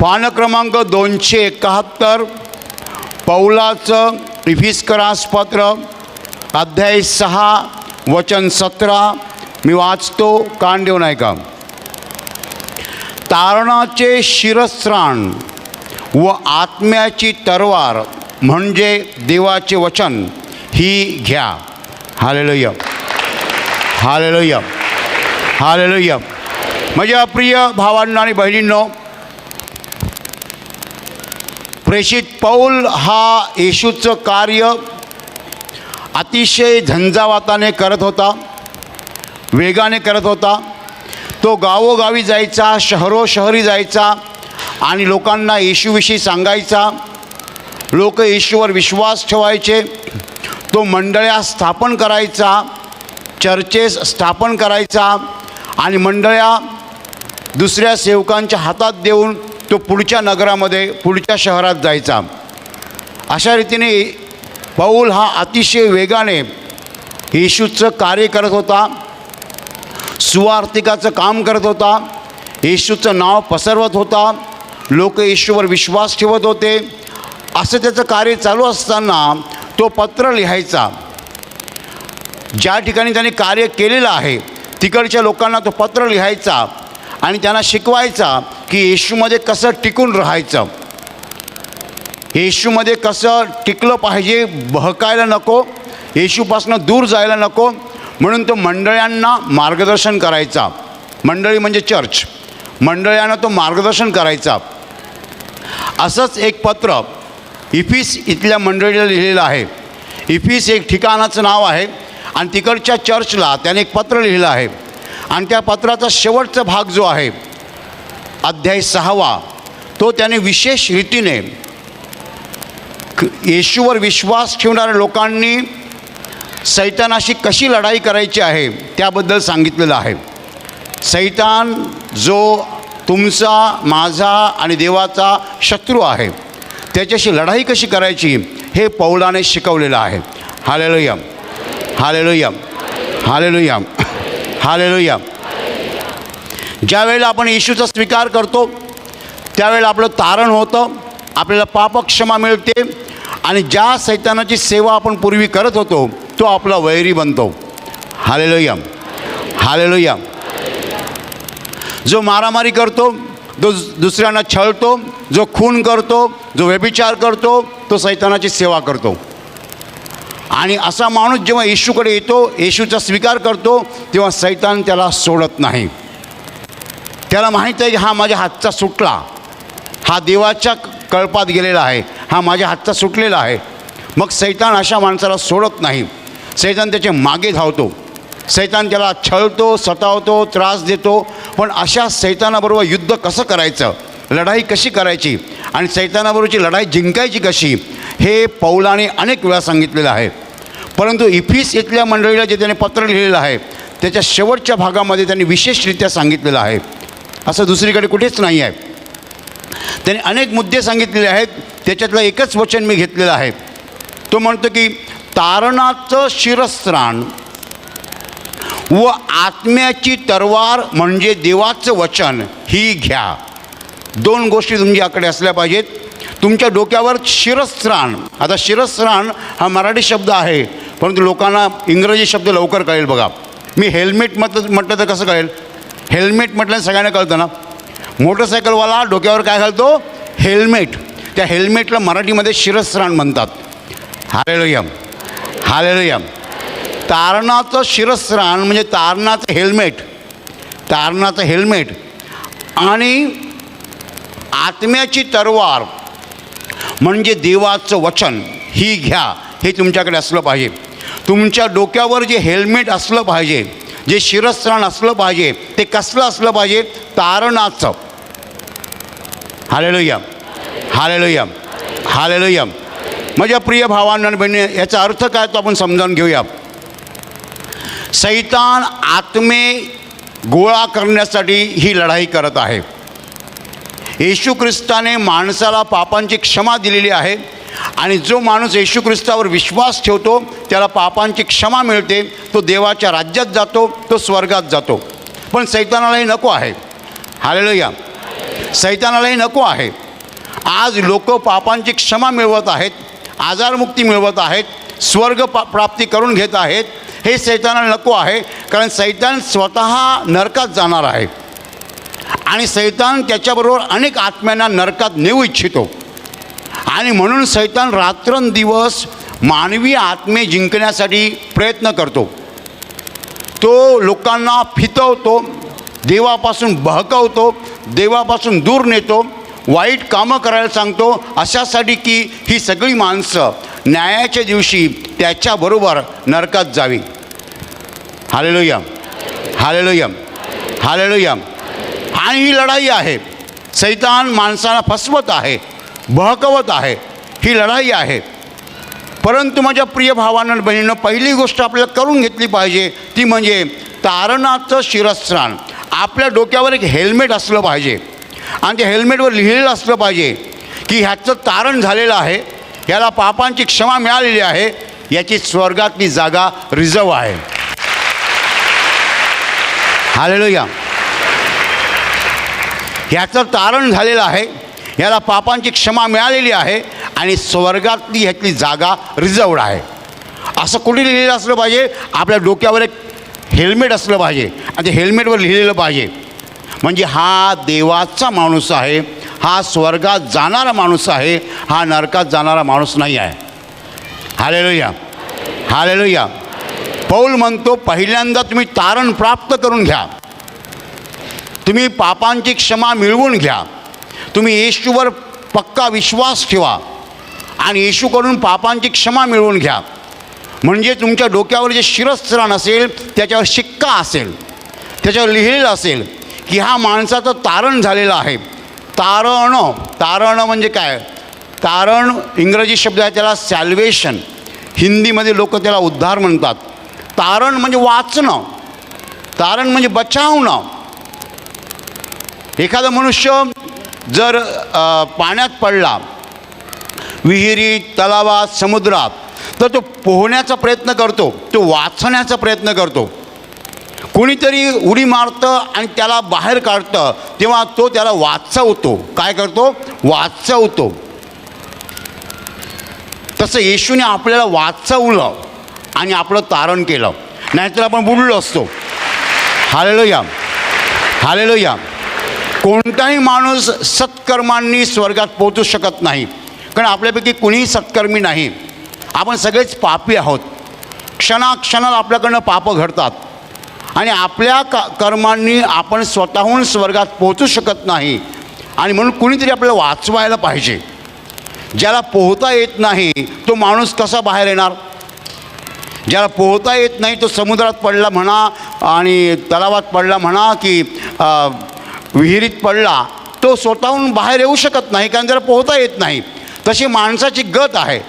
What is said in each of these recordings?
पान क्रमांक 271 पौलाचं इफिस्करास पत्र अध्याय 6 वचन 17 मी वाचतो. कान देऊन ऐका. तारणाचे शिरस्त्राण व आत्म्याची तरवार म्हणजे देवाचे वचन ही घ्या. Hallelujah, hallelujah, hallelujah. माझ्या प्रिय भावांनो आणि बहिणींनो, प्रेषित पौल हा येशूचं कार्य अतिशय झंझावाताने करत होता, वेगाने करत होता. तो गावोगावी जायचा, शहरोशहरी जायचा आणि लोकांना येशूविषयी सांगायचा. लोक येशूवर विश्वास ठेवायचे. तो मंडळ्या स्थापन करायचा, चर्चेस स्थापन करायचा आणि मंडळ्या दुसऱ्या सेवकांच्या हातात देऊन तो पुढच्या नगरामध्ये, पुढच्या शहरात जायचा. अशा रीतीने पौल हा अतिशय वेगाने येशूचं कार्य करत होता, सुवार्तिकाचं काम करत होता, येशूचं नाव पसरवत होता, लोक येशूवर विश्वास ठेवत होते. असं त्याचं कार्य चालू असताना तो पत्र लिहायचा. ज्या ठिकाणी त्याने कार्य केलेलं आहे तिकडच्या लोकांना तो पत्र लिहायचा आणि त्यांना शिकवायचा की येशूमध्ये कसं टिकून राहायचं, येशूमध्ये कसं टिकलं पाहिजे, बहकायला नको, येशूपासून दूर जायला नको. म्हणून तो मंडळ्यांना मार्गदर्शन करायचा. मंडळी म्हणजे चर्च, मंडळ्यांना तो मार्गदर्शन करायचा. असंच एक पत्र इफिस इथल्या मंडळीला लिहिलेलं आहे. इफिस एक ठिकाणाचं नाव आहे आणि तिकडच्या चर्चला त्याने एक पत्र लिहिलं आहे. आणि त्या पत्राचा शेवटचा भाग जो आहे अध्याय 6 तो त्याने विशेष रीतीने येशूवर विश्वास ठेवणाऱ्या लोकांनी सैतानाशी कशी लढाई करायची आहे त्याबद्दल सांगितलेलं आहे. सैतान जो तुमचा, माझा आणि देवाचा शत्रू आहे, त्याच्याशी लढाई कशी करायची हे पौलाने शिकवलेलं आहे. Hallelujah, hallelujah, hallelujah, hallelujah. ज्यावेळेला आपण येशूचा स्वीकार करतो त्यावेळेला आपलं तारण होतं, आपल्याला पापक्षमा मिळते आणि ज्या सैतानाची सेवा आपण पूर्वी करत होतो तो आपला वैरी बनतो. Hallelujah, hallelujah. जो मारामारी करतो, जो दुसऱ्यांना छळतो, जो खून करतो, जो व्यभिचार करतो, तो सैतानाची सेवा करतो. आणि असा माणूस जेव्हा येशूकडे येतो, येशूचा स्वीकार करतो, तेव्हा सैतान त्याला सोडत नाही. त्याला माहीत आहे की हा माझ्या हातचा सुटला, हा देवाच्या कळपात गेलेला आहे, हा माझ्या हातचा सुटलेला आहे. मग सैतान अशा माणसाला सोडत नाही. सैतान त्याचे मागे धावतो, सैतान त्याला छळतो, सतावतो, त्रास देतो. पण अशा सैतानाबरोबर युद्ध कसं करायचं, लढाई कशी करायची आणि सैतानाबरोबरची लढाई जिंकायची कशी हे पौलाने अनेक वेळा सांगितलेलं आहे. परंतु इफिस इथल्या मंडळीला जे त्याने पत्र लिहिलेलं आहे त्याच्या शेवटच्या भागामध्ये त्यांनी विशेषरित्या सांगितलेलं आहे. असं दुसरीकडे कुठेच नाही आहे. त्याने अनेक मुद्दे सांगितलेले आहेत. त्याच्यातलं एकच वचन मी घेतलेलं आहे. तो म्हणतो की तारणाचं शिरस्त्राण व आत्म्याची तरवार म्हणजे देवाचं वचन ही घ्या. दोन गोष्टी तुमच्याकडे असल्या पाहिजेत. तुमच्या डोक्यावर शिरस्त्राण. आता शिरस्त्राण हा मराठी शब्द आहे, परंतु लोकांना इंग्रजी शब्द लवकर कळेल. बघा, मी हेल्मेट म्हटलं तर कसं कळेल? हेल्मेट म्हटलं सगळ्यांना कळतं ना. मोटरसायकलवाला डोक्यावर काय घालतो? हेल्मेट. त्या हेल्मेटला मराठीमध्ये शिरस्त्राण म्हणतात. Hallelujah, hallelujah. तारणाचं शिरस्त्राण म्हणजे तारणाचं हेल्मेट, तारणाचं हेल्मेट आणि आत्म्याची तरवार म्हणजे देवाचं वचन ही घ्या. हे तुमच्याकडे असलं पाहिजे. तुमच्या डोक्यावर जे हेल्मेट असलं पाहिजे, जे शिरस्त्राण असलं पाहिजे, ते कसलं असलं पाहिजे? तारणाचं. Hallelujah, hallelujah, hallelujah. माझ्या प्रिय भावांनो आणि बहिणी, याचा अर्थ काय तो आपण समजावून घेऊया. सैतान आत्मे गोळा करण्यासाठी ही लढाई करत आहे. येशू ख्रिस्ताने माणसाला पापांची क्षमा दिलेली आहे आणि जो माणूस येशू ख्रिस्तावर विश्वास ठेवतो त्याला पापांची क्षमा मिळते, तो देवाच्या राज्यात जातो, तो स्वर्गात जातो. पण सैतानालाही नको आहे. हालेलुया. सैतानालाही नको आहे. आज लोक पापांची क्षमा मिळवत आहेत, आजारमुक्ती मिळवत आहेत, स्वर्ग प्राप्ती करून घेत आहेत. हे सैतानाला नको आहे, कारण सैतान स्वतः नरकात जाणार आहे आणि सैतान त्याच्याबरोबर अनेक आत्म्यांना नरकात नेऊ इच्छितो. आणि म्हणून सैतान रात्रंदिवस मानवी आत्मे जिंकण्यासाठी प्रयत्न करतो. तो लोकांना फितवतो, देवापासून बहकवतो, देवापासून दूर नेतो, वाईट कामं करायला सांगतो, अशासाठी की ही सगळी माणसं न्यायाच्या दिवशी त्याच्याबरोबर नरकात जावी. Hallelujah, hallelujah, hallelujah. आणि ही लढाई आहे. सैतान माणसाला फसवत आहे, बहकवत आहे. ही लढाई आहे. परंतु माझ्या प्रिय भावांनो बहिणींनो, पहिली गोष्ट आपल्याला करून घेतली पाहिजे ती म्हणजे तारणाचं शिरस्त्राण. आपल्या डोक्यावर एक हेल्मेट असलं पाहिजे आणि त्या हेल्मेटवर लिहिलेलं असलं पाहिजे की ह्याचं तारण झालेलं आहे, ह्याला पापांची क्षमा मिळालेली आहे, याची स्वर्गातली जागा रिझर्व आहे. हालेलुया. ह्याचं तारण झालेलं आहे, ह्याला पापांची क्षमा मिळालेली आहे आणि स्वर्गातली ह्यातली जागा रिझर्वड आहे. असं कुठे लिहिलेलं असलं पाहिजे? आपल्या डोक्यावर एक हेल्मेट असलं पाहिजे आणि ते हेल्मेटवर लिहिलेलं पाहिजे. म्हणजे हा देवाचा माणूस आहे, हा स्वर्गात जाणारा माणूस आहे, हा नरकात जाणारा माणूस नाही आहे. Hallelujah, hallelujah. पौल म्हणतो पहिल्यांदा तुम्ही तारण प्राप्त करून घ्या, तुम्ही पापांची क्षमा मिळवून घ्या, तुम्ही येशूवर पक्का विश्वास ठेवा आणि येशूकडून पापांची क्षमा मिळवून घ्या. म्हणजे तुमच्या डोक्यावर जे शिरस्त्राण असेल त्याच्यावर शिक्का असेल, त्याच्यावर लिहिलेलं असेल की हा माणसाचं तारण झालेलं आहे. तारण म्हणजे काय? तारण इंग्रजी शब्द आहे, त्याला सॅल्वेशन. हिंदीमध्ये लोक त्याला उद्धार म्हणतात. तारण म्हणजे वाचणं, तारण म्हणजे बचावणं. एखादा मनुष्य जर पाण्यात पडला, विहिरीत, तलावात, समुद्रात, तर तो पोहण्याचा प्रयत्न करतो, तो वाचण्याचा प्रयत्न करतो. कोणीतरी उडी मारतं आणि त्याला बाहेर काढतं, तेव्हा तो त्याला वाचवतो. काय करतो? वाचवतो. तसं येशूने आपल्याला वाचवलं आणि आपलं तारण केलं, नाहीतर आपण बुडलो असतो. Hallelujah, hallelujah. कोणताही माणूस सत्कर्मांनी स्वर्गात पोहोचू शकत नाही, कारण आपल्यापैकी कुणीही सत्कर्मी नाही. आपण सगळेच पापी आहोत. क्षणाक्षणाला आपल्याकडनं पापं घडतात आणि आपल्या कर्मांनी आपण स्वतःहून स्वर्गात पोहोचू शकत नाही. आणि म्हणून कुणीतरी आपल्याला वाचवायला पाहिजे. ज्याला पोहता येत नाही तो माणूस कसा बाहेर येणार? ज्याला पोहता येत नाही तो समुद्रात पडला म्हणा आणि तलावात पडला म्हणा की विहिरीत पडला, तो स्वतःहून बाहेर येऊ शकत नाही, कारण त्याला पोहता येत नाही. तशी माणसाची गत आहे.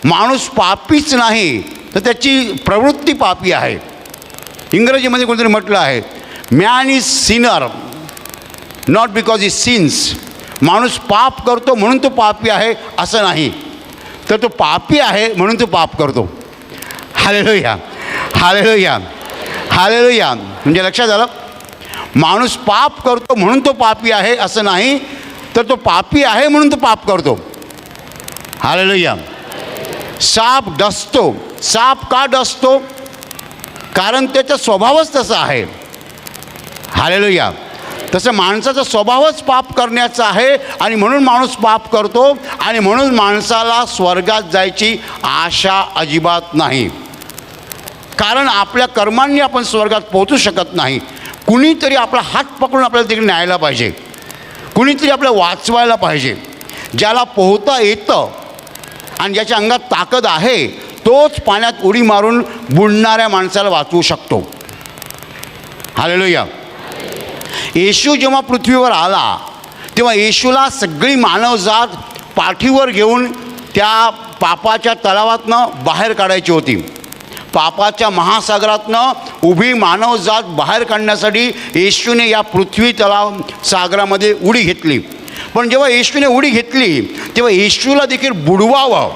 माणूस पापीच नाही तर त्याची प्रवृत्ती पापी आहे. इंग्रजीमध्ये कोणतरी म्हटलं आहे, man is Sinner not because he since. माणूस पाप करतो म्हणून तो पापी आहे असं नाही, तर तो पापी आहे म्हणून तो पाप करतो. Hallelujah, hallelujah, hallelujah. म्हणजे लक्षात आलं, माणूस पाप करतो म्हणून तो पापी आहे असं नाही, तर तो पापी आहे म्हणून तो पाप करतो. हालेलुया. साप डसतो. साप का डसतो? कारण त्याचा स्वभावच तसा आहे. हालेलुया. तसं माणसाचा स्वभावच पाप करण्याचा आहे आणि म्हणून माणूस पाप करतो आणि म्हणून माणसाला स्वर्गात जायची आशा अजिबात नाही. कारण आपल्या कर्मांनी आपण स्वर्गात पोहोचू शकत नाही. कुणीतरी आपला हात पकडून आपल्याला तिकडे न्यायला पाहिजे, कुणीतरी आपल्याला वाचवायला पाहिजे. ज्याला पोहता येतं आणि ज्याच्या अंगात ताकद आहे तोच पाण्यात उडी मारून बुडणाऱ्या माणसाला वाचवू शकतो. हालेलुया. येशू जेव्हा पृथ्वीवर आला तेव्हा येशूला सगळी मानवजात पाठीवर घेऊन त्या पापाच्या तलावातनं बाहेर काढायची होती. पापाच्या महासागरातनं उभी मानवजात बाहेर काढण्यासाठी येशूने या पृथ्वी तलाव सागरामध्ये उडी घेतली. पण जेव्हा येशूने उडी घेतली तेव्हा येशूला देखील बुडवावं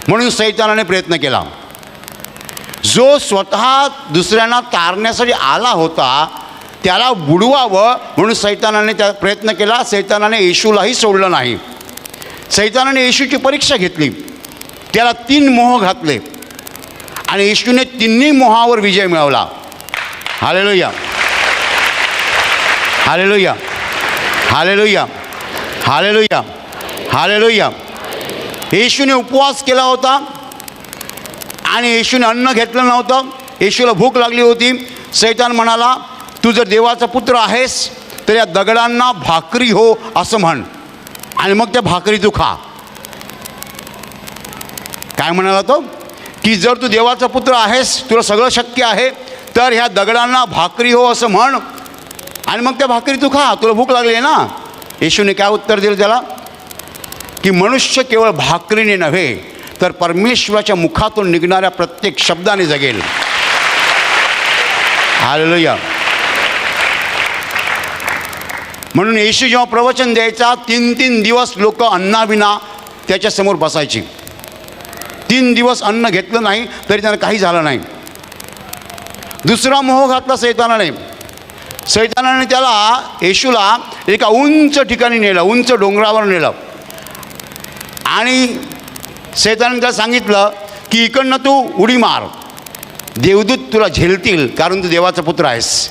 म्हणून सैतानाने प्रयत्न केला. जो स्वतः दुसऱ्यांना तारण्यासाठी आला होता त्याला बुडवावं म्हणून सैतानाने त्या प्रयत्न केला. सैतानाने येशूलाही सोडलं नाही. सैतानाने येशूची परीक्षा घेतली, त्याला 3 मोह घातले आणि येशूने 3 मोहावर विजय मिळवला. Hallelujah, hallelujah, hallelujah, hallelujah, hallelujah. येशूने उपवास केला होता आणि येशूने अन्न घेतलं नव्हतं. येशूला भूक लागली होती. सैतान म्हणाला, तू जर देवाचा पुत्र आहेस तर या दगडांना भाकरी हो असं म्हण आणि मग त्या भाकरी तू खा. काय म्हणाला तो? की जर तू देवाचा पुत्र आहेस, तुला सगळं शक्य आहे, तर ह्या दगडांना भाकरी हो असं म्हण आणि मग त्या भाकरी तू खा, तुला भूक लागली आहे ना. येशूने काय उत्तर दिलं त्याला? की मनुष्य केवळ भाकरीने नव्हे तर परमेश्वराच्या मुखातून निघणाऱ्या प्रत्येक शब्दाने जगेल. हालेलुया. म्हणून येशू जेव्हा प्रवचन द्यायचा 3 दिवस लोक अन्नाविना त्याच्यासमोर बसायची. 3 दिवस अन्न घेतलं नाही तरी त्यांना काही झालं नाही. दुसरा मोह घातला सैतानाने. सैतानाने त्याला, येशूला एका उंच ठिकाणी नेलं, उंच डोंगरावर नेलं आणि सैतानाने त्याला सांगितलं की इकडनं तू उडी मार, देवदूत तुला झेलतील कारण तू देवाचा पुत्र आहेस.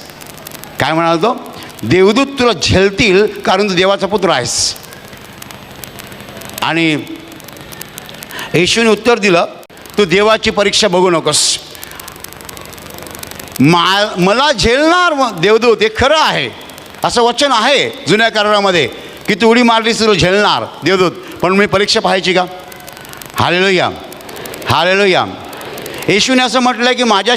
काय म्हणाल तो? देवदूत तुला झेलतील कारण तू देवाचा पुत्र आहेस. आणि येशूने उत्तर दिलं, तू देवाची परीक्षा बघू नकोस. मला झेलणार देवदूत, हे खरं आहे, असं वचन आहे जुन्या करारामध्ये की तू उडी मारलीस तुला झेलणार देवदूत, पण मी परीक्षा पाहायची का? Hallelujah, hallelujah. येशूने असं म्हटलं की माझ्या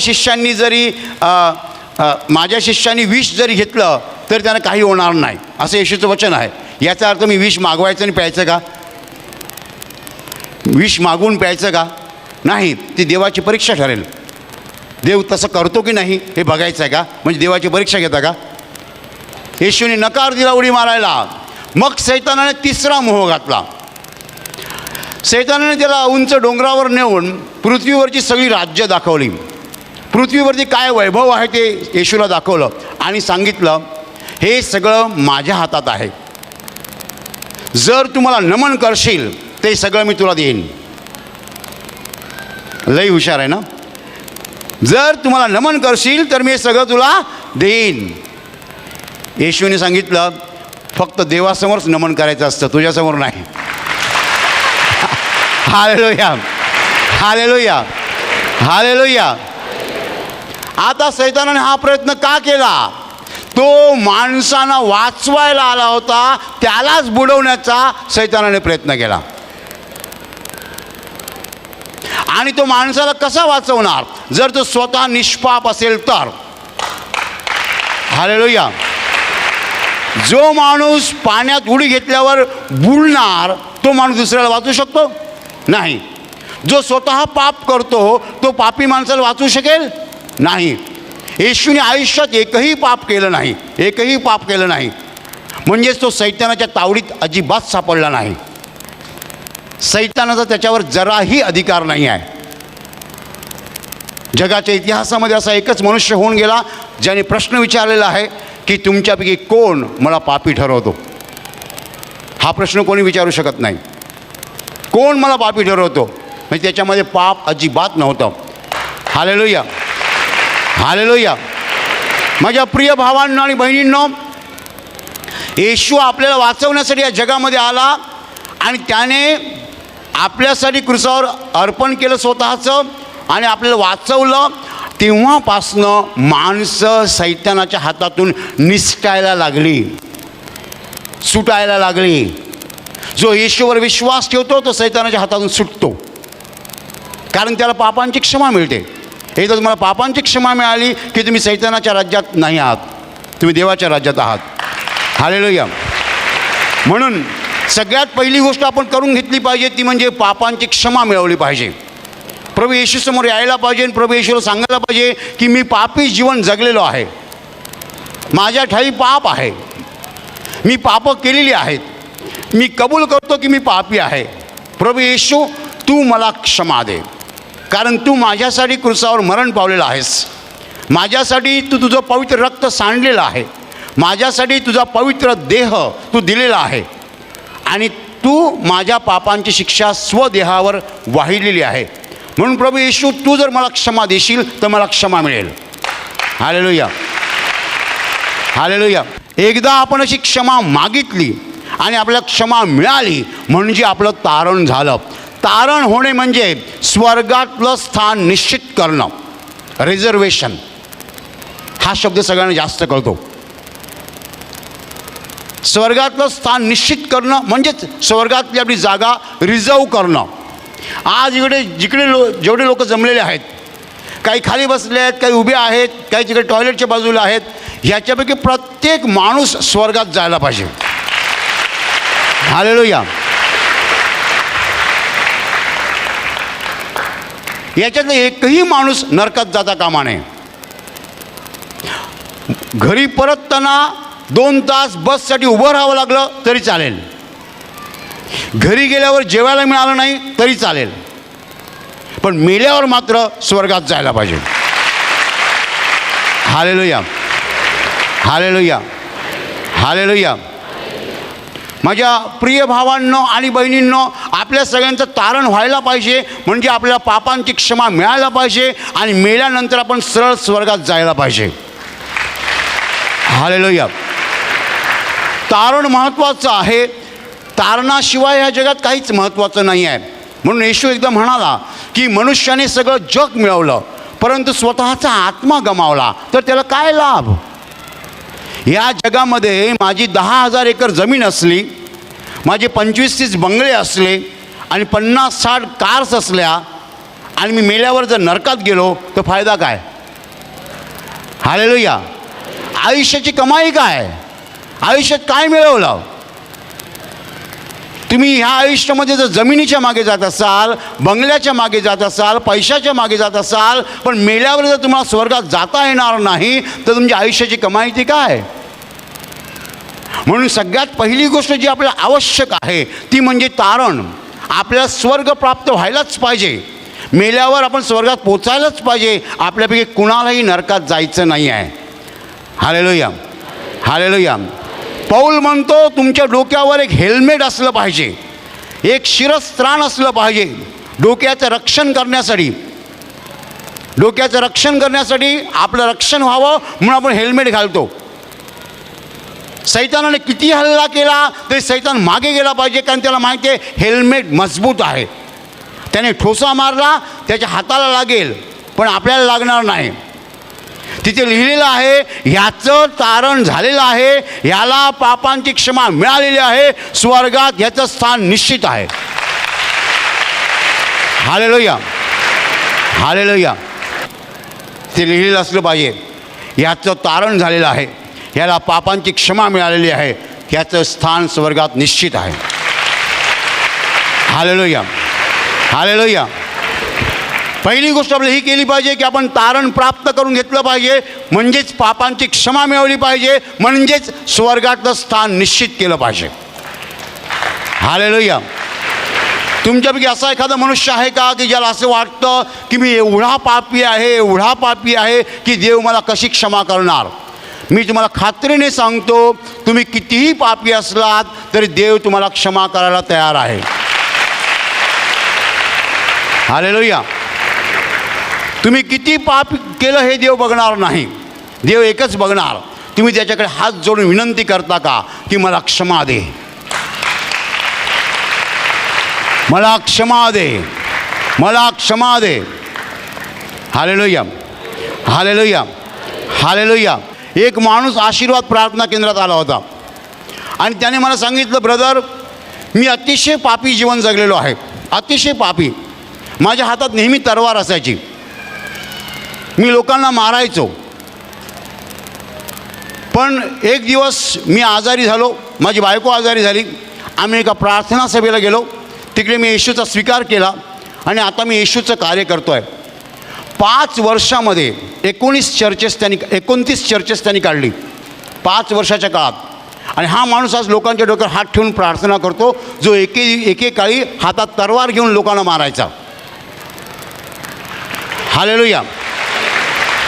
शिष्यांनी विष जरी घेतलं तर त्यांना काही होणार नाही, असं येशूचं वचन आहे. याचा अर्थ मी विष मागवायचं आणि प्यायचं का? विष मागून प्यायचं का? नाही, ती देवाची परीक्षा ठरेल. देव तसं करतो की नाही हे बघायचं आहे का? म्हणजे देवाची परीक्षा घेता का? येशूने नकार दिला उडी मारायला. मग सैतानाने 3रा मोह घातला. सैतानाने त्याला उंच डोंगरावर नेऊन पृथ्वीवरची सगळी राज्य दाखवली. पृथ्वीवरती काय वैभव आहे ते येशूला दाखवलं आणि सांगितलं, हे सगळं माझ्या हातात आहे. जर तुम्हाला नमन करशील ते सगळं मी तुला देईन. लई हुशार आहे ना? जर तुम्हाला नमन करशील तर मी हे सगळं तुला देईन. येशूने सांगितलं, फक्त देवासमोरच नमन करायचं असतं, तुझ्यासमोर नाही. Hallelujah, hallelujah, hallelujah. आता सैतानाने हा प्रयत्न का केला? तो माणसांना वाचवायला आला होता, त्यालाच बुडवण्याचा सैतानाने प्रयत्न केला. आणि तो माणसाला कसा वाचवणार जर तो स्वतः निष्पाप असेल तर? हालेलुया. जो माणूस पाण्यात उडी घेतल्यावर बुडणार तो माणूस दुसऱ्याला वाचू शकतो? नाही. जो स्वतः पाप करतो तो पापी माणसाला वाचू शकेल? नाही. येशूने आयुष्यात एकही पाप केलं नाही, एकही पाप केलं नाही. म्हणजेच तो सैतानाच्या तावडीत अजिबात सापडला नाही. सैतानाचा त्याच्यावर जराही अधिकार नाही आहे. जगाच्या इतिहासामध्ये असा एकच मनुष्य होऊन गेला ज्याने प्रश्न विचारलेला आहे की तुमच्यापैकी कोण मला पापी ठरवतो? हा प्रश्न कोणी विचारू शकत नाही. कोण मला पापी ठरवतो? म्हणजे त्याच्यामध्ये पाप अजिबात नव्हतं. Hallelujah, hallelujah. माझ्या प्रिय भावांनो आणि बहिणींनो, येशू आपल्याला वाचवण्यासाठी या जगामध्ये आला आणि त्याने आपल्यासाठी क्रूसावर अर्पण केलं स्वतःचं आणि आपल्याला वाचवलं. तेव्हापासनं माणसं सैतानाच्या हातातून निसटायला लागली, सुटायला लागली. जो येशूवर विश्वास ठेवतो तो सैतानाच्या हातातून सुटतो, कारण त्याला पापांची क्षमा मिळते. एकदा तुम्हाला पापांची क्षमा मिळाली की तुम्ही सैतानाच्या राज्यात नाही आहात, तुम्ही देवाच्या राज्यात आहात. हालेलुया. म्हणून सगळ्यात पहिली गोष्ट आपण करून घेतली पाहिजे ती म्हणजे पापांची क्षमा मिळवली पाहिजे. प्रभू येशूसमोर यायला पाहिजे आणि प्रभू येशूला सांगायला पाहिजे की मी पापी जीवन जगलेलो आहे, माझ्या ठाई पाप आहे, मी पापं केलेली आहेत, मी कबूल करतो की मी पापी आहे. प्रभू येशू तू मला क्षमा दे, कारण तू माझ्यासाठी क्रूसावर मरण पावलेला आहेस माझ्यासाठी तू तुझं पवित्र रक्त सांडलेलं आहे, माझ्यासाठी तुझा पवित्र देह तू दिलेला आहे आणि तू माझ्या पापांची शिक्षा स्वदेहावर वाहिलेली आहे. म्हणून प्रभू येशू, तू जर मला क्षमा देशील तर मला क्षमा मिळेल. Hallelujah, hallelujah. एकदा आपण अशी क्षमा मागितली आणि आपल्याला क्षमा मिळाली म्हणजे आपलं तारण झालं. तारण होणे म्हणजे स्वर्गातलं स्थान निश्चित करणं, रिझर्वेशन. हा शब्द सगळ्यांना जास्त कळतो. स्वर्गातलं स्थान निश्चित करणं म्हणजेच स्वर्गातली आपली जागा रिझर्व करणं. आज इकडे जिकडे जेवढे लोक जमलेले आहेत, काही खाली बसले आहेत, काही उभे आहेत, काही तिकडे टॉयलेटच्या बाजूला आहेत, ह्याच्यापैकी प्रत्येक माणूस स्वर्गात जायला पाहिजे. हालेलुया. याच्यातलं एकही माणूस नरकात जाता कामा नये. घरी परतताना 2 तास बससाठी उभं राहावं लागलं तरी चालेल, घरी गेल्यावर जेवायला मिळालं नाही तरी चालेल, पण मेल्यावर मात्र स्वर्गात जायला पाहिजे. Hallelujah, hallelujah, hallelujah. माझ्या प्रिय भावांनो आणि बहिणींनो, आपल्या सगळ्यांचं तारण व्हायला पाहिजे म्हणजे आपल्याला पापांची क्षमा मिळायला पाहिजे आणि मेल्यानंतर आपण सरळ स्वर्गात जायला पाहिजे. हालेलुया. तारण महत्त्वाचं आहे. तारणाशिवाय ह्या जगात काहीच महत्त्वाचं नाही आहे. म्हणून येशू एकदा म्हणाला की मनुष्याने सगळं जग मिळवलं परंतु स्वतःचा आत्मा गमावला तर त्याला काय लाभ. या जगामध्ये माझी 10,000 एकर जमीन असली, माझे 25-30 बंगले असले आणि 50-60 कार्स असल्या आणि मी मेल्यावर जर नरकात गेलो तर फायदा काय. हालेलुया. आयुष्याची कमाई काय, आयुष्यात काय मिळवलं. तुम्ही ह्या आयुष्यामध्ये जर जमिनीच्या मागे जात असाल, बंगल्याच्या मागे जात असाल, पैशाच्या मागे जात असाल, पण मेल्यावर जर तुम्हाला स्वर्गात जाता येणार नाही तर तुमच्या आयुष्याची कमाई ती काय. म्हणून सगळ्यात पहिली गोष्ट जी आपल्याला आवश्यक आहे ती म्हणजे तारण. आपल्याला स्वर्ग प्राप्त व्हायलाच पाहिजे, मेल्यावर आपण स्वर्गात पोचायलाच पाहिजे. आपल्यापैकी कुणालाही नरकात जायचं नाही आहे. Hallelujah, hallelujah. पौल म्हणतो तुमच्या डोक्यावर एक हेल्मेट असलं पाहिजे, एक शिरस्त्राण असलं पाहिजे डोक्याचं रक्षण करण्यासाठी. डोक्याचं रक्षण करण्यासाठी आपलं रक्षण व्हावं म्हणून आपण हेल्मेट घालतो. सैतानाने किती हल्ला केला तरी सैतान मागे गेला पाहिजे, कारण त्याला माहिती आहे हेल्मेट मजबूत आहे. त्याने ठोसा मारला त्याच्या हाताला लागेल पण आपल्याला लागणार नाही. तिथे लिहिलेलं आहे ह्याचं तारण झालेलं आहे, ह्याला पापांची क्षमा मिळालेली आहे, स्वर्गात ह्याचं स्थान निश्चित आहे. Hallelujah, hallelujah. ते लिहिलेलं असलं पाहिजे ह्याचं तारण झालेलं आहे, ह्याला पापांची क्षमा मिळालेली आहे, ह्याचं स्थान स्वर्गात निश्चित आहे. Hallelujah, hallelujah. पहिली गोष्ट आपल्याला ही केली पाहिजे की आपण तारण प्राप्त करून घेतलं पाहिजे, म्हणजेच पापांची क्षमा मिळवली पाहिजे, म्हणजेच स्वर्गातलं स्थान निश्चित केलं पाहिजे. हालेलुया. तुमच्यापैकी असा एखादा मनुष्य आहे का की ज्याला असं वाटतं की मी एवढा पापी आहे, एवढा पापी आहे की देव मला कशी क्षमा करणार. मी तुम्हाला खात्रीने सांगतो तुम्ही कितीही पापी असलात तरी देव तुम्हाला क्षमा करायला तयार आहे. हालेलुया. तुम्ही किती पाप केलं हे देव बघणार नाही, देव एकच बघणार तुम्ही त्याच्याकडे हात जोडून विनंती करता का की मला क्षमा दे, मला क्षमा दे, मला क्षमा दे. Hallelujah, hallelujah, hallelujah. एक माणूस आशीर्वाद प्रार्थना केंद्रात आला होता आणि त्याने मला सांगितलं, ब्रदर मी अतिशय पापी जीवन जगलेलो आहे, अतिशय पापी. माझ्या हातात नेहमी तलवार असायची, मी लोकांना मारायचो. पण एक दिवस मी आजारी झालो, माझी बायको आजारी झाली, आम्ही एका प्रार्थना सभेला गेलो, तिकडे मी येशूचा स्वीकार केला आणि आता मी येशूचं कार्य करतो आहे. 5 वर्षामध्ये 29 चर्चेस त्यांनी काढली 5 वर्षाच्या काळात. आणि हा माणूस आज लोकांच्या डोक्यावर हात ठेवून प्रार्थना करतो, जो एकेकाळी हातात तलवार घेऊन लोकांना मारायचा. हालेलुया.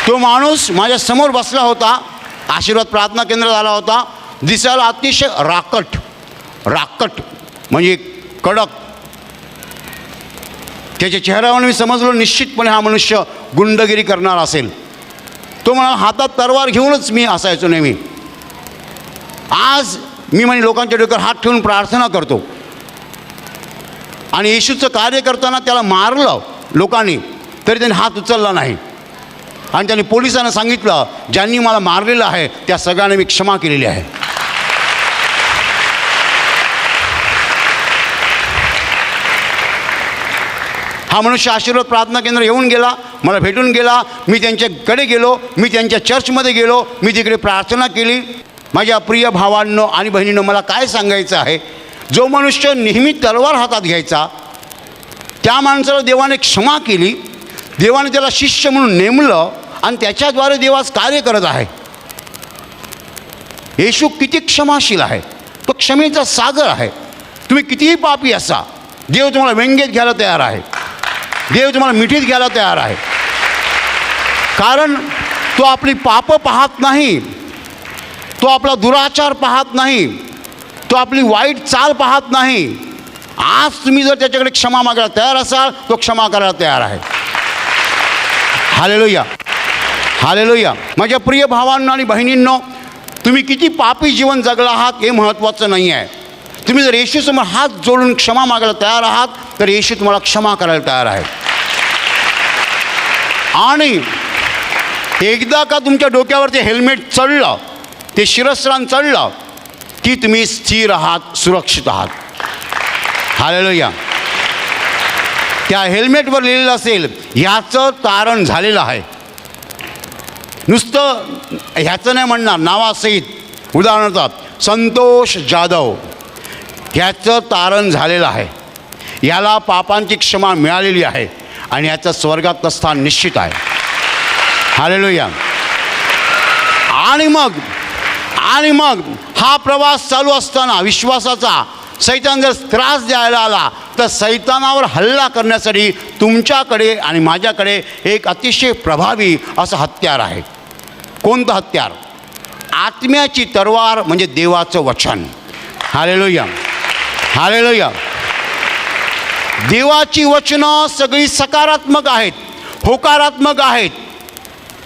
तो माणूस माझ्या समोर बसला होता, आशीर्वाद प्रार्थना केंद्र झाला होता, दिसायला अतिशय राकट म्हणजे कडक. त्याच्या चेहऱ्यावर मी समजलो निश्चितपणे हा मनुष्य गुंडगिरी करणार असेल. तो म्हणा हातात तलवार घेऊनच मी असायचो नेहमी. आज मी म्हणजे लोकांच्या डोक्यावर हात ठेवून प्रार्थना करतो. आणि येशूचं कार्य करताना त्याला मारलं लोकांनी, तरी त्यांनी हात उचलला नाही. आणि त्यांनी पोलिसांना सांगितलं ज्यांनी मला मारलेलं आहे त्या सगळ्यांना मी क्षमा केलेली आहे. हा मनुष्य आशीर्वाद प्रार्थना केंद्र येऊन गेला, मला भेटून गेला. मी त्यांच्याकडे गेलो, मी त्यांच्या चर्चमध्ये गेलो, मी तिकडे प्रार्थना केली. माझ्या प्रिय भावांनो आणि बहिणींनो, मला काय सांगायचं आहे, जो मनुष्य नेहमी तलवार हातात घ्यायचा त्या माणसाला देवाने क्षमा केली. देवाने त्याला शिष्य म्हणून नेमलं आणि त्याच्याद्वारे देवास कार्य करत आहे. येशू किती क्षमाशील आहे, तो क्षमेचा सागर आहे. तुम्ही कितीही पापी असा, देव तुम्हाला व्यंग्यात घ्यायला तयार आहे, देव तुम्हाला मिठीत घ्यायला तयार आहे. कारण तो आपली पापं पाहत नाही, तो आपला दुराचार पाहत नाही, तो आपली वाईट चाल पाहत नाही. आज तुम्ही जर त्याच्याकडे क्षमा मागायला तयार असाल, तो क्षमा करायला तयार आहे. Hallelujah, hallelujah. माझ्या प्रिय भावांनो आणि बहिणींनो, तुम्ही किती पापी जीवन जगला आहात हे महत्त्वाचं नाही आहे. तुम्ही जर येशूसमोर हात जोडून क्षमा मागायला तयार आहात, तर येशू तुम्हाला क्षमा करायला तयार आहे. आणि एकदा का तुमच्या डोक्यावर ते हेल्मेट चढलं, ते शिरस्त्राण चढलं, की तुम्ही स्थिर आहात, सुरक्षित आहात. हालेलुया. त्या हेल्मेटवर लिहिलेलं असेल ह्याचं तारण झालेलं आहे. नुसतं ह्याचं नाही म्हणणार नावासहित. उदाहरणार्थ संतोष जाधव, ह्याचं तारण झालेलं आहे, याला पापांची क्षमा मिळालेली आहे आणि याचं स्वर्गातलं स्थान निश्चित आहे. हालेलुया. आणि मग हा प्रवास चालू असताना विश्वासाचा सैतान जर त्रास द्यायला आला, तर सैतानावर हल्ला करण्यासाठी तुमच्याकडे आणि माझ्याकडे एक अतिशय प्रभावी असं हत्यार आहे. कोणतं हत्यार? आत्म्याची तलवार, म्हणजे देवाचं वचन. Hallelujah, hallelujah. देवाची वचनं सगळी सकारात्मक आहेत, होकारात्मक आहेत,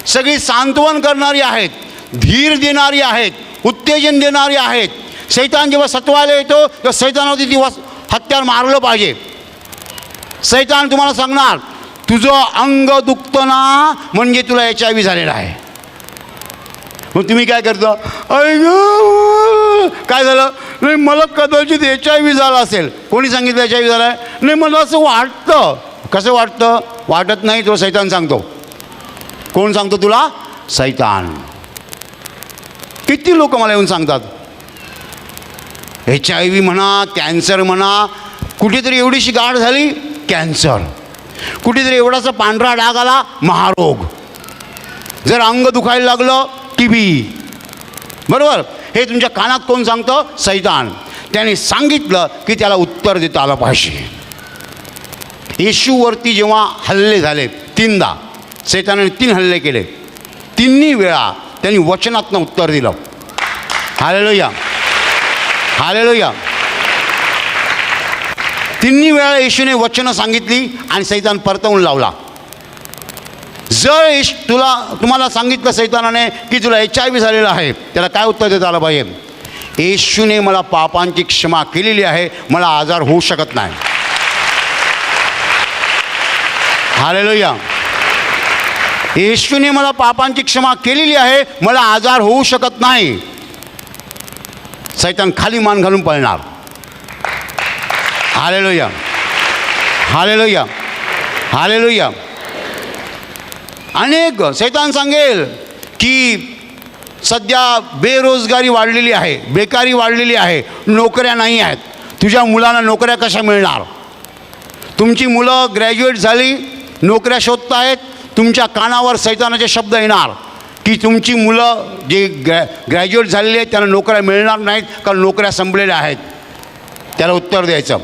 सगळी सांत्वन करणारी आहेत, धीर देणारी आहेत, उत्तेजन देणारी आहेत. सैतान जेव्हा सत्वायला येतो तेव्हा सैतानावरती ती हत्यार मारलं पाहिजे. सैतान तुम्हाला सांगणार तुझं अंग दुखतं ना, म्हणजे तुला HIV झालेला आहे. मग तुम्ही काय करता? काय झालं? नाही मला कदाचित HIV झाला असेल. कोणी सांगितलं HIV झाला आहे? नाही मला असं वाटतं. कसं वाटतं? वाटत नाही, तो सैतान सांगतो. कोण सांगतो तुला? सैतान. किती लोक मला येऊन सांगतात HIV म्हणा, कॅन्सर म्हणा. कुठेतरी एवढीशी गाठ झाली, कॅन्सर. कुठेतरी एवढासा पांढरा डाग आला, महारोग. जर अंग दुखायला लागलं, TB. बरोबर. हे तुमच्या कानात कोण सांगतं? सैतान. त्याने सांगितलं की त्याला उत्तर देता आलं पाहिजे. येशूवरती जेव्हा हल्ले झाले 3दा, सैतानाने 3 हल्ले केले, 3 वेळा त्यांनी वचनातनं उत्तर दिलं. Hallelujah, hallelujah. 3 वेळा येशूने वचनं सांगितली आणि सैतान परतवून लावला. जर तुम्हाला सांगितलं सैतानाने की तुला HIV झालेलं आहे, त्याला काय उत्तर देता आलं पाहिजे? येशूने मला पापांची क्षमा केलेली आहे, मला आजार होऊ शकत नाही. हालेलुया. येशूने मला पापांची क्षमा केलेली आहे, मला आजार होऊ शकत नाही. सैतान खाली मान घालून पळणार. Hallelujah, hallelujah, hallelujah. अनेक सैतान सांगेल की सध्या बेरोजगारी वाढलेली आहे, बेकारी वाढलेली आहे, नोकऱ्या नाही आहेत. तुझ्या मुलांना नोकऱ्या कशा मिळणार? तुमची मुलं ग्रॅज्युएट झाली, नोकऱ्या शोधत आहेत. तुमच्या कानावर सैतानाचे शब्द येणार की तुमची मुलं जे ग्रॅज्युएट झालेली आहेत त्यांना नोकऱ्या मिळणार नाहीत, कारण नोकऱ्या संपलेल्या आहेत. त्याला उत्तर द्यायचं,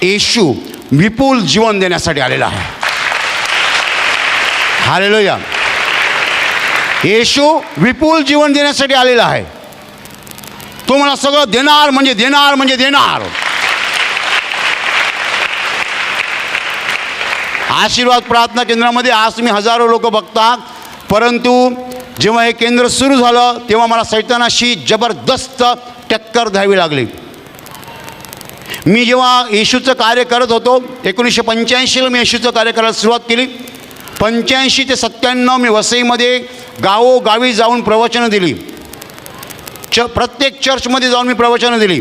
येशू विपुल जीवन देण्यासाठी आलेला आहे. हालेलुया. येशू विपुल जीवन देण्यासाठी आलेला आहे. तो मला सगळं देणार म्हणजे देणार म्हणजे देणार. आशीर्वाद प्रार्थना केंद्रामध्ये आज तुम्ही हजारो लोक बघता, परंतु जेव्हा हे केंद्र सुरू झालं तेव्हा मला सैतानाशी जबरदस्त टक्कर द्यावी लागली. मी जेव्हा येशूचं कार्य करत होतो 1985ला मी येशूचं कार्य करायला सुरुवात केली. 85 ते 97 मी वसईमध्ये गावोगावी जाऊन प्रवचनं दिली. प्रत्येक चर्चमध्ये जाऊन मी प्रवचनं दिली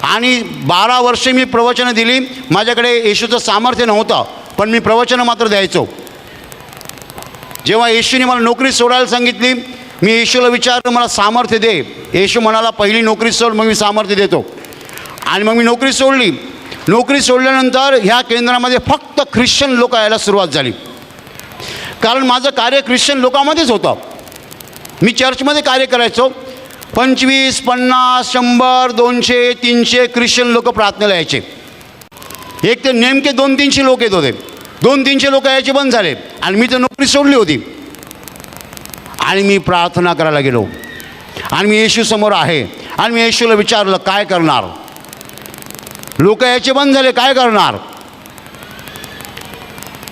आणि 12 वर्षे मी प्रवचनं दिली. माझ्याकडे येशूचं सामर्थ्य नव्हतं, पण मी प्रवचनं मात्र द्यायचो. जेव्हा येशूने मला नोकरी सोडायला सांगितली, मी येशूला विचारलं मला सामर्थ्य दे. येशू म्हणाला पहिली नोकरी सोड, मग मी सामर्थ्य देतो. आणि मग मी नोकरी सोडली. नोकरी सोडल्यानंतर ह्या केंद्रामध्ये फक्त ख्रिश्चन लोक यायला सुरुवात झाली, कारण माझं कार्य ख्रिश्चन लोकांमध्येच होतं. मी चर्चमध्ये कार्य करायचो. 25, 50, 100, 200, 300 ख्रिश्चन लोक प्रार्थनेला यायचे. एक ते नेमके 200-300 लोक येत होते. 200-300 लोक यायचे बंद झाले आणि मी तर नोकरी सोडली होती. आणि मी प्रार्थना करायला गेलो आणि मी येशूसमोर आहे आणि मी येशूला विचारलं काय करणार. लोक यायचे बंद झाले, काय करणार.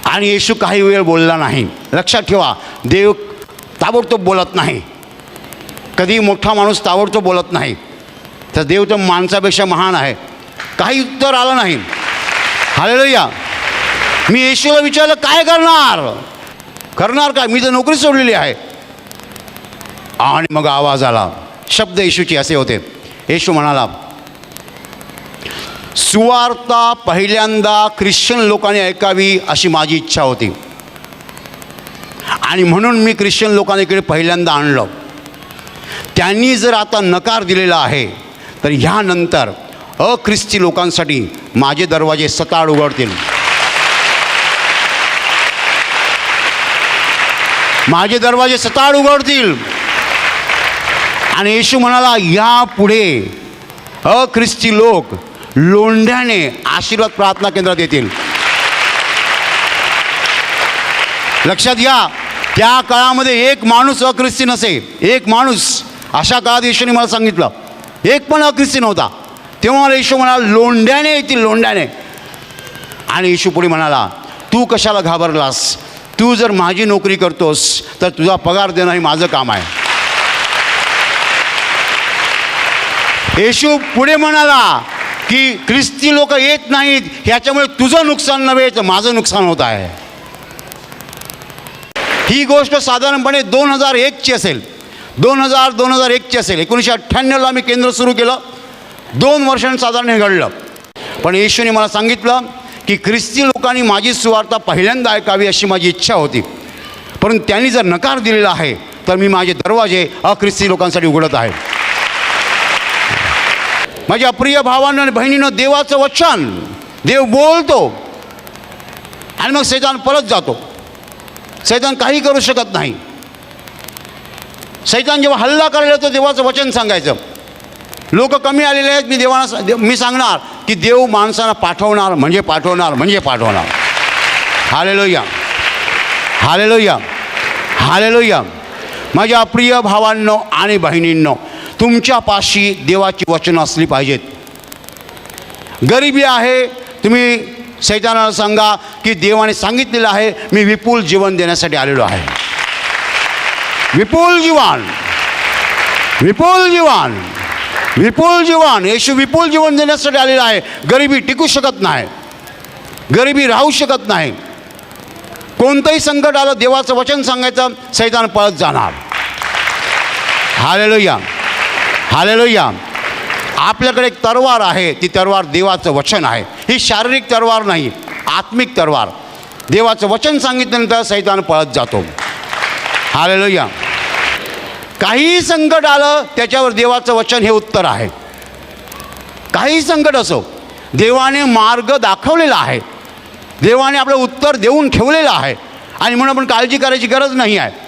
आणि येशू काही वेळ बोलला नाही. लक्षात ठेवा, देव ताबडतोब बोलत नाही. कधी मोठा माणूस ताबडतोब बोलत नाही. तर देव तर माणसापेक्षा महान आहे. काही उत्तर आलं नाही. हालेलुया. मी येशूला विचारलं काय करणार. करणार काय, मी तर नोकरी सोडलेली आहे. आणि मग आवाज आला, शब्द येशूचे असे होते. येशू म्हणाला, सुवार्ता पहिल्यांदा ख्रिश्चन लोकांनी ऐकावी अशी माझी इच्छा होती आणि म्हणून मी ख्रिश्चन लोकांकडे पहिल्यांदा आणलं. त्यांनी जर आता नकार दिलेला आहे तर ह्यानंतर अख्रिस्ती लोकांसाठी माझे दरवाजे सताड उघडतील. माझे दरवाजे सताड उघडतील. आणि येशू म्हणाला, यापुढे अख्रिस्ती लोक लोंढ्याने आशीर्वाद प्रार्थना केंद्रात येतील. लक्षात घ्या, त्या काळामध्ये एक माणूस अख्रिस्ती नसे. एक माणूस अशा काळात येशूने मला सांगितलं, एक पण अख्रिस्ती नव्हता. तेव्हा मला येशू म्हणाला लोंढ्याने येतील, लोंढ्याने. आणि येशू पुढे म्हणाला, तू कशाला घाबरलास. तू जर माझी नोकरी करतोस तर तुझा पगार देणं हे माझं काम आहे. येशू पुढे म्हणाला की ख्रिस्ती लोक येत नाहीत, ह्याच्यामुळे तुझं नुकसान नव्हे तर माझं नुकसान होत आहे. ही गोष्ट साधारणपणे 2001ची असेल. 2001ची असेल. 1998ला मी केंद्र सुरू केलं. 2 वर्षांनी साधारण हे घडलं. पण येशूने मला सांगितलं की ख्रिस्ती लोकांनी माझी सुवार्ता पहिल्यांदा ऐकावी अशी माझी इच्छा होती, परंतु त्यांनी जर नकार दिलेला आहे तर मी माझे दरवाजे अख्रिस्ती लोकांसाठी उघडत आहे. माझ्या प्रिय भावांनो आणि बहिणींनो, देवाचं वचन, देव बोलतो आणि मग सैतान परत जातो. सैतान काही करू शकत नाही. सैतान जेव्हा हल्ला करायला येतो देवाचं वचन सांगायचं. लोक कमी आलेले आहेत, मी सांगणार की देव माणसांना पाठवणार म्हणजे पाठवणार म्हणजे पाठवणार. Hallelujah, hallelujah, hallelujah. माझ्या प्रिय भावांनो आणि बहिणींनो, तुमच्यापाशी देवाची वचनं असली पाहिजेत. गरिबी आहे, तुम्ही सैतानाला सांगा की देवाने सांगितलेलं आहे मी विपुल जीवन देण्यासाठी आलेलो आहे. विपुल जीवन, विपुल जीवन, विपुल जीवन. येशू विपुल जीवन देण्यासाठी आलेला आहे. गरिबी टिकू शकत नाही, गरिबी राहू शकत नाही. कोणतंही संकट आलं देवाचं वचन सांगायचं, सैतान पळत जाणार. Hallelujah, hallelujah. आपल्याकडे एक तलवार आहे, ती तलवार देवाचं वचन आहे. ही शारीरिक तलवार नाही, आत्मिक तलवार. देवाचं वचन सांगितल्यानंतर सैतान पळत जातो. हालेलुया. काही संकट आलं त्याच्यावर देवाचं वचन हे उत्तर आहे. काही संकट असो, देवाने मार्ग दाखवलेला आहे. देवाने आपलं उत्तर देऊन ठेवलेलं आहे आणि म्हणून आपण काळजी करायची गरज नाही आहे.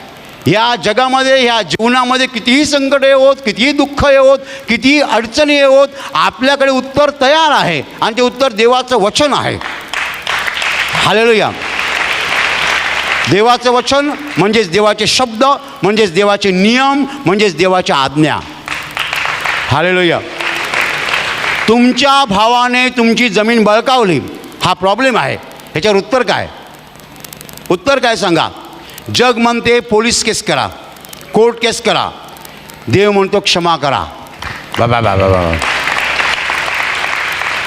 या जगामध्ये, ह्या जीवनामध्ये कितीही संकट येवोत, कितीही दुःख येवोत, कितीही अडचणी येवोत, आपल्याकडे उत्तर तयार आहे आणि ते उत्तर देवाचं वचन आहे. हालेलुया. देवाचं वचन म्हणजेच देवाचे शब्द, म्हणजेच देवाचे नियम, म्हणजेच देवाच्या आज्ञा. हालेलुया. तुमच्या भावाने तुमची जमीन बळकावली, हा प्रॉब्लेम आहे. ह्याच्यावर उत्तर काय? उत्तर काय सांगा? जग म्हणते पोलीस केस करा, कोर्ट केस करा. देव म्हणतो क्षमा करा. बाबा बाबा बाबा.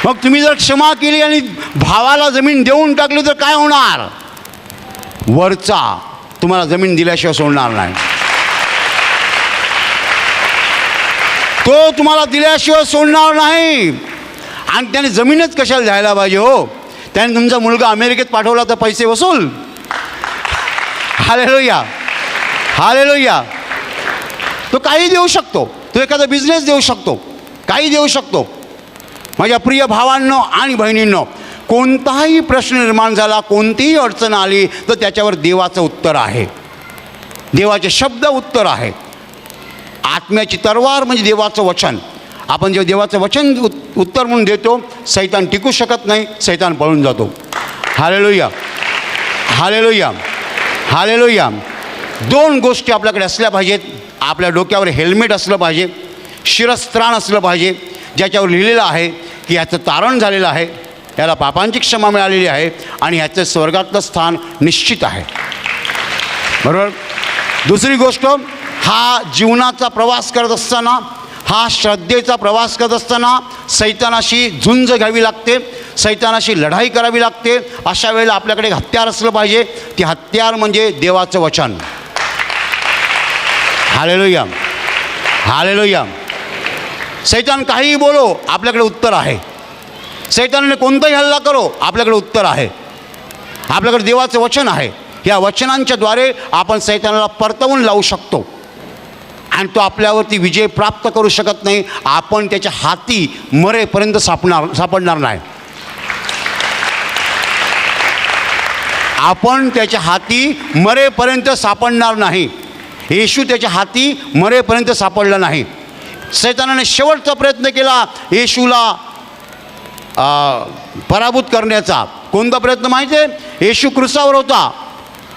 मग तुम्ही जर क्षमा केली आणि भावाला जमीन देऊन टाकली तर काय होणार? वरचा तुम्हाला जमीन दिल्याशिवाय सोडणार नाही. तो तुम्हाला दिल्याशिवाय सोडणार नाही. आणि त्याने जमीनच कशाला द्यायला पाहिजे हो? त्याने तुमचा मुलगा अमेरिकेत पाठवला तर पैसे वसूल. Hallelujah, hallelujah. तो काही देऊ शकतो, तो एखादा बिझनेस देऊ शकतो, काही देऊ शकतो. माझ्या प्रिय भावांनो आणि बहिणींनो, कोणताही प्रश्न निर्माण झाला, कोणतीही अडचण आली तर त्याच्यावर देवाचं उत्तर आहे. देवाचे शब्द उत्तर आहे. आत्म्याची तरवार म्हणजे देवाचं वचन. आपण जेव्हा देवाचं वचन उत्तर म्हणून देतो, सैतान टिकू शकत नाही, सैतान पळून जातो. Hallelujah, hallelujah, hallelujah. दोन गोष्टी आपल्याकडे असल्या पाहिजेत. आपल्या डोक्यावर हेल्मेट असलं पाहिजे, शिरस्त्राण असलं पाहिजे, ज्याच्यावर लिहिलेलं आहे की ह्याचं तारण झालेलं आहे, याला पापांची क्षमा मिळालेली आहे आणि ह्याचं स्वर्गातलं स्थान निश्चित आहे. बरोबर. दुसरी गोष्ट, हा जीवनाचा प्रवास करत असताना, हा श्रद्धेचा प्रवास करत असताना सैतानाशी झुंज घ्यावी लागते, सैतानाशी लढाई करावी लागते. अशा वेळेला आपल्याकडे एक हत्यार असलं पाहिजे. ते हत्यार म्हणजे देवाचं वचन. Hallelujah, hallelujah. सैतान काहीही बोलो, आपल्याकडे उत्तर आहे. सैतानाने कोणताही हल्ला करो, आपल्याकडे उत्तर आहे. आपल्याकडे देवाचं वचन आहे. या वचनांच्या द्वारे आपण सैतानाला परतवून लावू शकतो आणि तो आपल्यावरती विजय प्राप्त करू शकत नाही. आपण त्याच्या हाती मरेपर्यंत सापडणार नाही. आपण त्याच्या हाती मरेपर्यंत सापडणार नाही. येशू त्याच्या हाती मरेपर्यंत सापडला नाही. सैतानाने शेवटचा प्रयत्न केला येशूला पराभूत करण्याचा. कोणता प्रयत्न माहिती आहे? येशू क्रूसावर होता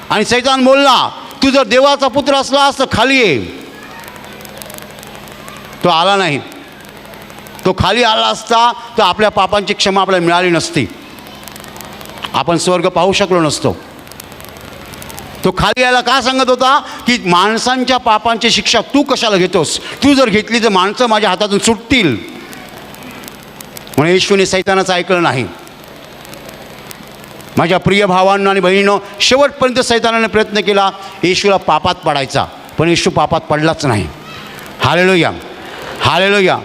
आणि सैतान बोलला, तू जर देवाचा पुत्र असलास तर खाली ये. तो आला नाही. तो खाली आला असता तर आपल्या पापांची क्षमा आपल्याला मिळाली नसती, आपण स्वर्ग पाहू शकलो नसतो. तो खाली यायला का सांगत होता की माणसांच्या पापांची शिक्षा तू कशाला घेतोस? तू जर घेतली तर माणसं माझ्या हातातून सुटतील. म्हणून येशूने सैतानाचं ऐकलं नाही. माझ्या प्रिय भावांनो आणि बहिणींनो, शेवटपर्यंत सैतानाने प्रयत्न केला येशूला पापात पडायचा, पण येशू पापात पडलाच नाही. Hallelujah, hallelujah.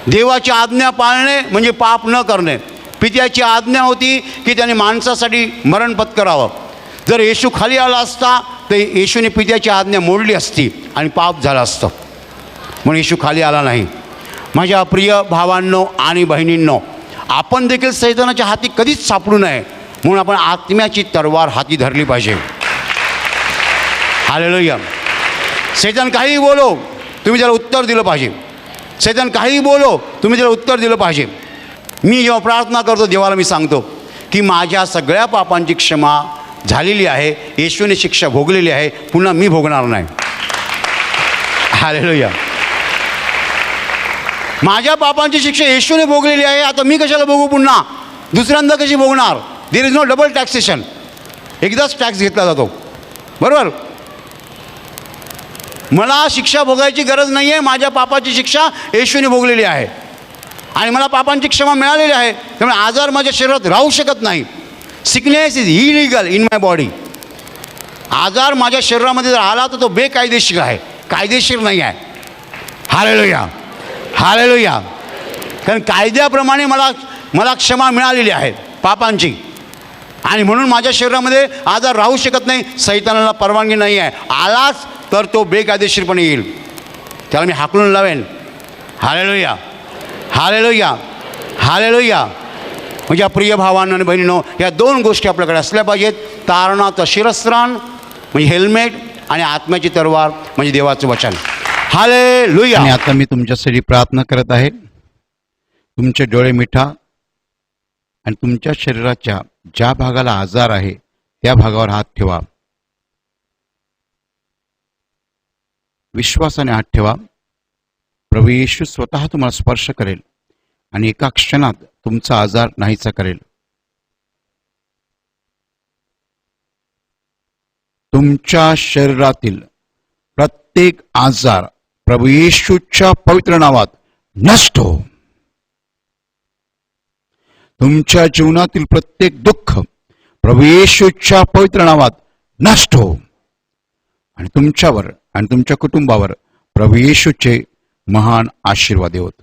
देवाची आज्ञा पाळणे म्हणजे पाप न करणे. पित्याची आज्ञा होती की त्याने माणसासाठी मरण पत्करावं. जर येशू खाली आला असता तर येशूने पित्याची आज्ञा मोडली असती आणि पाप झालं असतं. म्हणून येशू खाली आला नाही. माझ्या प्रिय भावांनो आणि बहिणींनो, आपण देखील सैतानाच्या हाती कधीच सापडू नये म्हणून आपण आत्म्याची तरवार हाती धरली पाहिजे. हालेलुया. सैतान काहीही बोलो, तुम्ही त्याला उत्तर दिलं पाहिजे. सैतान काहीही बोलो, तुम्ही त्याला उत्तर दिलं पाहिजे. मी जेव्हा प्रार्थना करतो देवाला मी सांगतो की माझ्या सगळ्या पापांची क्षमा झालेली आहे, येशूने शिक्षा भोगलेली आहे, पुन्हा मी भोगणार नाही. हालेलुया. माझ्या पापांची शिक्षा येशूने भोगलेली आहे, आता मी कशाला भोगू पुन्हा? दुसऱ्यांदा कशी भोगणार? There is no double taxation. एकदाच टॅक्स घेतला जातो. बरोबर. मला शिक्षा भोगायची गरज नाही आहे. माझ्या पापाची शिक्षा येशूने भोगलेली आहे आणि मला पापांची क्षमा मिळालेली आहे. त्यामुळे आजार माझ्या शरीरात राहू शकत नाही. Sickness is illegal in my body. आजार माझ्या शरीरामध्ये जर आला तर तो बेकायदेशीर आहे, कायदेशीर नाही आहे. Hallelujah, hallelujah. कारण कायद्याप्रमाणे मला क्षमा मिळालेली आहे पापांची आणि म्हणून माझ्या शरीरामध्ये आजार राहू शकत नाही. सैतानाला परवानगी नाही आहे. आलाच तर तो बेकायदेशीरपणे येईल, त्याला मी हाकलून लावेन. Hallelujah, hallelujah, hallelujah. माझ्या प्रिय भावांनो आणि बहिणींनो, या दोन गोष्टी आपल्याकडे असल्या पाहिजेत. तारणाचं शिरस्त्राण म्हणजे हेल्मेट आणि आत्म्याची तरवार म्हणजे देवाचं वचन. हालेलुया. आणि आता मी तुमच्यासाठी प्रार्थना करत आहे. तुमचे डोळे मिठा आणि तुमच्या शरीराच्या ज्या भागाला आजार आहे त्या भागावर हात ठेवा. विश्वासाने हात ठेवा. प्रभू येशू स्वतः तुम्हाला स्पर्श करेल आणि एका क्षणात तुमचा आजार नाहीसा करेल. तुमच्या शरीरातील प्रत्येक आजार प्रभू येशूच्या पवित्र नावात नष्ट हो. तुमच्या जीवनातील प्रत्येक दुःख प्रभू येशूच्या पवित्र नावात नष्ट हो. आणि तुमच्यावर आणि तुमच्या कुटुंबावर प्रभू येशूचे महान आशीर्वाद होत.